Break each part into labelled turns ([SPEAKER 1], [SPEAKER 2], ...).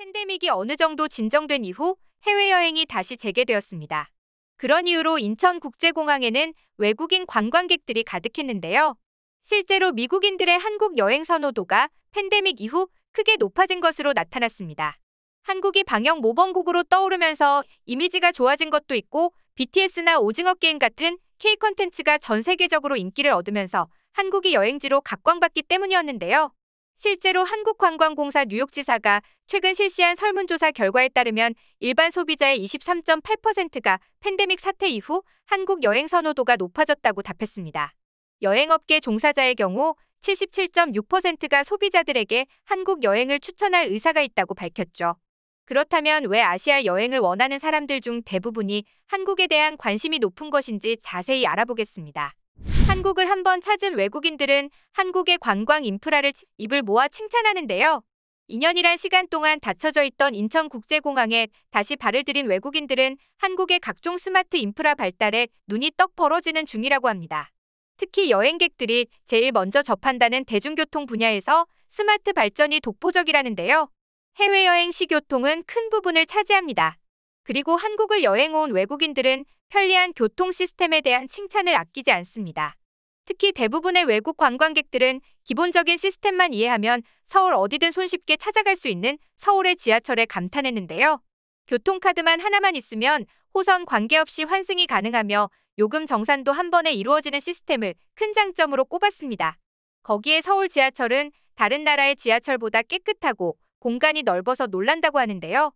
[SPEAKER 1] 팬데믹이 어느 정도 진정된 이후 해외여행이 다시 재개되었습니다. 그런 이유로 인천국제공항에는 외국인 관광객들이 가득했는데요. 실제로 미국인들의 한국 여행 선호도가 팬데믹 이후 크게 높아진 것으로 나타났습니다. 한국이 방역 모범국으로 떠오르면서 이미지가 좋아진 것도 있고 BTS나 오징어 게임 같은 K-콘텐츠가 전 세계적으로 인기를 얻으면서 한국이 여행지로 각광받기 때문이었는데요. 실제로 한국관광공사 뉴욕지사가 최근 실시한 설문조사 결과에 따르면 일반 소비자의 23.8%가 팬데믹 사태 이후 한국 여행 선호도가 높아졌다고 답했습니다. 여행업계 종사자의 경우 77.6%가 소비자들에게 한국 여행을 추천할 의사가 있다고 밝혔죠. 그렇다면 왜 아시아 여행을 원하는 사람들 중 대부분이 한국에 대한 관심이 높은 것인지 자세히 알아보겠습니다. 한국을 한번 찾은 외국인들은 한국의 관광 인프라를 입을 모아 칭찬하는데요. 2년이란 시간 동안 닫혀져 있던 인천국제공항에 다시 발을 들인 외국인들은 한국의 각종 스마트 인프라 발달에 눈이 떡 벌어지는 중이라고 합니다. 특히 여행객들이 제일 먼저 접한다는 대중교통 분야에서 스마트 발전이 독보적이라는데요. 해외여행 시 교통은 큰 부분을 차지합니다. 그리고 한국을 여행 온 외국인들은 편리한 교통 시스템에 대한 칭찬을 아끼지 않습니다. 특히 대부분의 외국 관광객들은 기본적인 시스템만 이해하면 서울 어디든 손쉽게 찾아갈 수 있는 서울의 지하철에 감탄했는데요. 교통카드만 하나만 있으면 호선 관계없이 환승이 가능하며 요금 정산도 한 번에 이루어지는 시스템을 큰 장점으로 꼽았습니다. 거기에 서울 지하철은 다른 나라의 지하철보다 깨끗하고 공간이 넓어서 놀란다고 하는데요.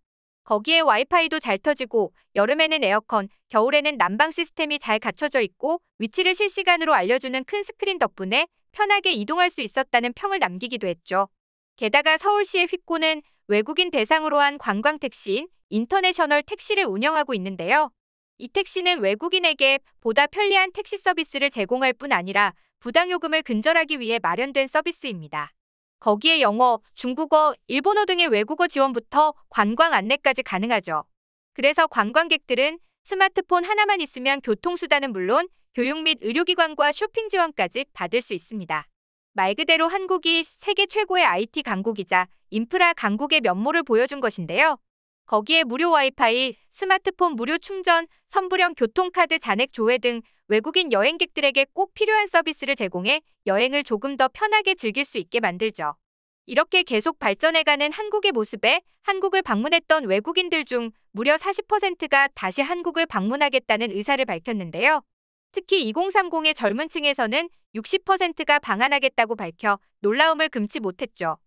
[SPEAKER 1] 거기에 와이파이도 잘 터지고 여름에는 에어컨, 겨울에는 난방 시스템이 잘 갖춰져 있고 위치를 실시간으로 알려주는 큰 스크린 덕분에 편하게 이동할 수 있었다는 평을 남기기도 했죠. 게다가 서울시의 휙고는 외국인 대상으로 한 관광 택시인 인터내셔널 택시를 운영하고 있는데요. 이 택시는 외국인에게 보다 편리한 택시 서비스를 제공할 뿐 아니라 부당요금을 근절하기 위해 마련된 서비스입니다. 거기에 영어, 중국어, 일본어 등의 외국어 지원부터 관광 안내까지 가능하죠. 그래서 관광객들은 스마트폰 하나만 있으면 교통수단은 물론 교육 및 의료기관과 쇼핑 지원까지 받을 수 있습니다. 말 그대로 한국이 세계 최고의 IT 강국이자 인프라 강국의 면모를 보여준 것인데요. 거기에 무료 와이파이, 스마트폰 무료 충전, 선불형 교통카드 잔액 조회 등 외국인 여행객들에게 꼭 필요한 서비스를 제공해 여행을 조금 더 편하게 즐길 수 있게 만들죠. 이렇게 계속 발전해가는 한국의 모습에 한국을 방문했던 외국인들 중 무려 40%가 다시 한국을 방문하겠다는 의사를 밝혔는데요. 특히 2030의 젊은 층에서는 60%가 방한하겠다고 밝혀 놀라움을 금치 못했죠.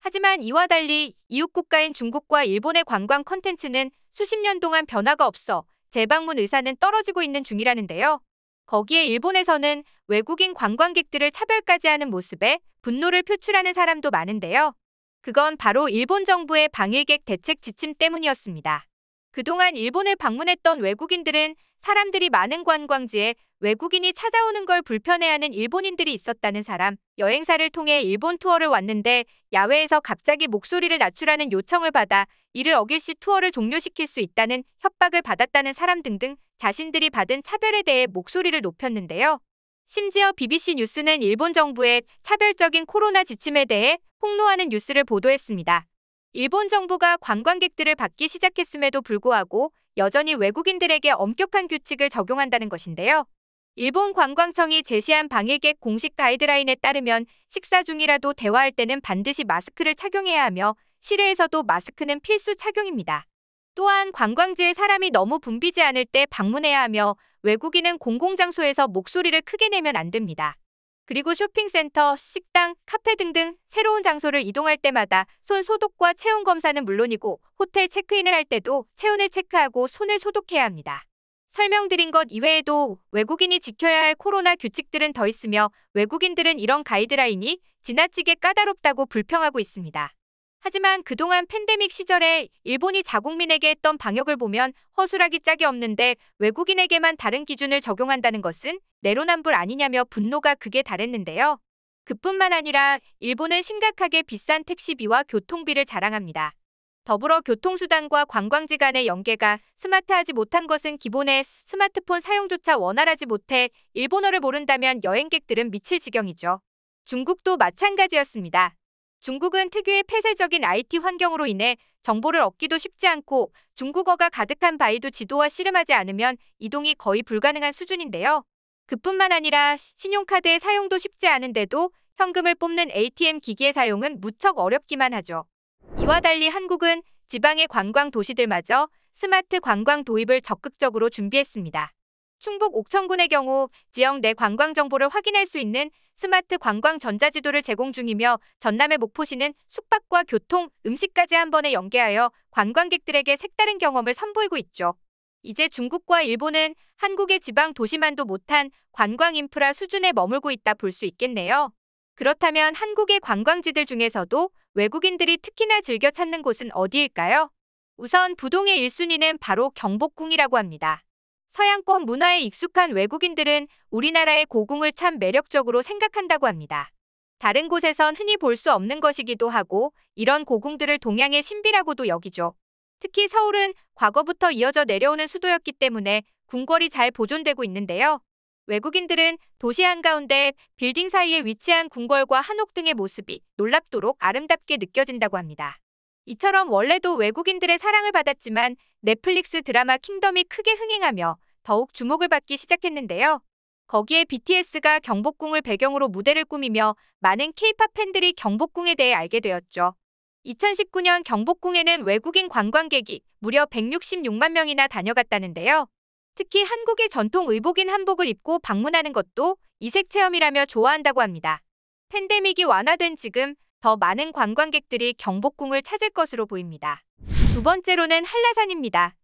[SPEAKER 1] 하지만 이와 달리 이웃 국가인 중국과 일본의 관광 콘텐츠는 수십 년 동안 변화가 없어 재방문 의사는 떨어지고 있는 중이라는데요. 거기에 일본에서는 외국인 관광객들을 차별까지 하는 모습에 분노를 표출하는 사람도 많은데요. 그건 바로 일본 정부의 방일객 대책 지침 때문이었습니다. 그동안 일본을 방문했던 외국인들은 사람들이 많은 관광지에 외국인이 찾아오는 걸 불편해하는 일본인들이 있었다는 사람, 여행사를 통해 일본 투어를 왔는데 야외에서 갑자기 목소리를 낮추라는 요청을 받아 이를 어길 시 투어를 종료시킬 수 있다는 협박을 받았다는 사람 등등 자신들이 받은 차별에 대해 목소리를 높였는데요. 심지어 BBC 뉴스는 일본 정부의 차별적인 코로나 지침에 대해 폭로하는 뉴스를 보도했습니다. 일본 정부가 관광객들을 받기 시작했음에도 불구하고 여전히 외국인들에게 엄격한 규칙을 적용한다는 것인데요. 일본 관광청이 제시한 방일객 공식 가이드라인에 따르면 식사 중이라도 대화할 때는 반드시 마스크를 착용해야 하며 실외에서도 마스크는 필수 착용입니다. 또한 관광지에 사람이 너무 붐비지 않을 때 방문해야 하며 외국인은 공공장소에서 목소리를 크게 내면 안 됩니다. 그리고 쇼핑센터, 식당, 카페 등등 새로운 장소를 이동할 때마다 손 소독과 체온 검사는 물론이고 호텔 체크인을 할 때도 체온을 체크하고 손을 소독해야 합니다. 설명드린 것 이외에도 외국인이 지켜야 할 코로나 규칙들은 더 있으며 외국인들은 이런 가이드라인이 지나치게 까다롭다고 불평하고 있습니다. 하지만 그동안 팬데믹 시절에 일본이 자국민에게 했던 방역을 보면 허술하기 짝이 없는데 외국인에게만 다른 기준을 적용한다는 것은 내로남불 아니냐며 분노가 극에 달했는데요. 그뿐만 아니라 일본은 심각하게 비싼 택시비와 교통비를 자랑합니다. 더불어 교통수단과 관광지 간의 연계가 스마트하지 못한 것은 기본의 스마트폰 사용조차 원활하지 못해 일본어를 모른다면 여행객들은 미칠 지경이죠. 중국도 마찬가지였습니다. 중국은 특유의 폐쇄적인 IT 환경으로 인해 정보를 얻기도 쉽지 않고 중국어가 가득한 바이두 지도와 씨름하지 않으면 이동이 거의 불가능한 수준인데요. 그뿐만 아니라 신용카드의 사용도 쉽지 않은데도 현금을 뽑는 ATM 기기의 사용은 무척 어렵기만 하죠. 이와 달리 한국은 지방의 관광 도시들마저 스마트 관광 도입을 적극적으로 준비했습니다. 충북 옥천군의 경우 지역 내 관광 정보를 확인할 수 있는 스마트 관광 전자지도를 제공 중이며 전남의 목포시는 숙박과 교통, 음식까지 한 번에 연계하여 관광객들에게 색다른 경험을 선보이고 있죠. 이제 중국과 일본은 한국의 지방 도시만도 못한 관광 인프라 수준에 머물고 있다 볼 수 있겠네요. 그렇다면 한국의 관광지들 중에서도 외국인들이 특히나 즐겨 찾는 곳은 어디일까요? 우선 부동의 1순위는 바로 경복궁이라고 합니다. 서양권 문화에 익숙한 외국인들은 우리나라의 고궁을 참 매력적으로 생각한다고 합니다. 다른 곳에선 흔히 볼 수 없는 것이기도 하고 이런 고궁들을 동양의 신비라고도 여기죠. 특히 서울은 과거부터 이어져 내려오는 수도였기 때문에 궁궐이 잘 보존되고 있는데요. 외국인들은 도시 한가운데 빌딩 사이에 위치한 궁궐과 한옥 등의 모습이 놀랍도록 아름답게 느껴진다고 합니다. 이처럼 원래도 외국인들의 사랑을 받았지만 넷플릭스 드라마 킹덤이 크게 흥행하며 더욱 주목을 받기 시작했는데요. 거기에 BTS가 경복궁을 배경으로 무대를 꾸미며 많은 K-팝 팬들이 경복궁에 대해 알게 되었죠. 2019년 경복궁에는 외국인 관광객이 무려 166만 명이나 다녀갔다는데요. 특히 한국의 전통 의복인 한복을 입고 방문하는 것도 이색 체험이라며 좋아한다고 합니다. 팬데믹이 완화된 지금 더 많은 관광객들이 경복궁을 찾을 것으로 보입니다. 두 번째로는 한라산입니다.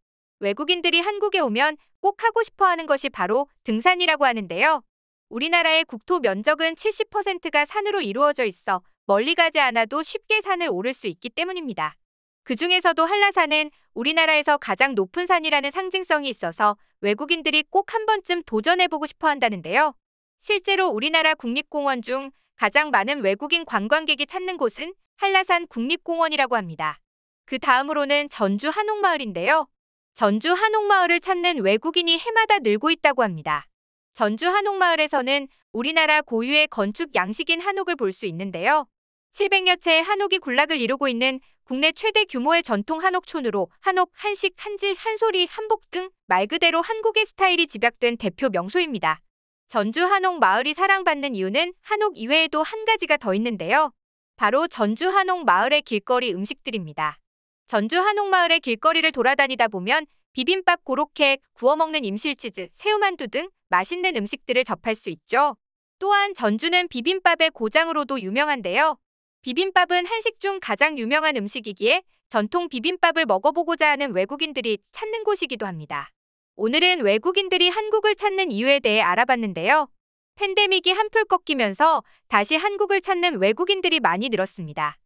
[SPEAKER 1] 외국인들이 한국에 오면 꼭 하고 싶어 하는 것이 바로 등산이라고 하는데요. 우리나라의 국토 면적은 70%가 산으로 이루어져 있어 멀리 가지 않아도 쉽게 산을 오를 수 있기 때문입니다. 그 중에서도 한라산은 우리나라에서 가장 높은 산이라는 상징성이 있어서 외국인들이 꼭 한 번쯤 도전해보고 싶어 한다는데요. 실제로 우리나라 국립공원 중 가장 많은 외국인 관광객이 찾는 곳은 한라산 국립공원이라고 합니다. 그 다음으로는 전주 한옥마을인데요. 전주 한옥마을을 찾는 외국인이 해마다 늘고 있다고 합니다. 전주 한옥마을에서는 우리나라 고유의 건축 양식인 한옥을 볼 수 있는데요. 700여 채의 한옥이 군락을 이루고 있는 국내 최대 규모의 전통 한옥촌으로 한옥, 한식, 한지, 한소리, 한복 등 말 그대로 한국의 스타일이 집약된 대표 명소입니다. 전주 한옥 마을이 사랑받는 이유는 한옥 이외에도 한 가지가 더 있는데요. 바로 전주 한옥 마을의 길거리 음식들입니다. 전주 한옥 마을의 길거리를 돌아다니다 보면 비빔밥, 고로케, 구워 먹는 임실치즈, 새우만두 등 맛있는 음식들을 접할 수 있죠. 또한 전주는 비빔밥의 고장으로도 유명한데요. 비빔밥은 한식 중 가장 유명한 음식이기에 전통 비빔밥을 먹어보고자 하는 외국인들이 찾는 곳이기도 합니다. 오늘은 외국인들이 한국을 찾는 이유에 대해 알아봤는데요. 팬데믹이 한풀 꺾이면서 다시 한국을 찾는 외국인들이 많이 늘었습니다.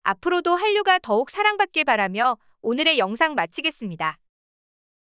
[SPEAKER 1] 앞으로도 한류가 더욱 사랑받길 바라며 오늘의 영상 마치겠습니다.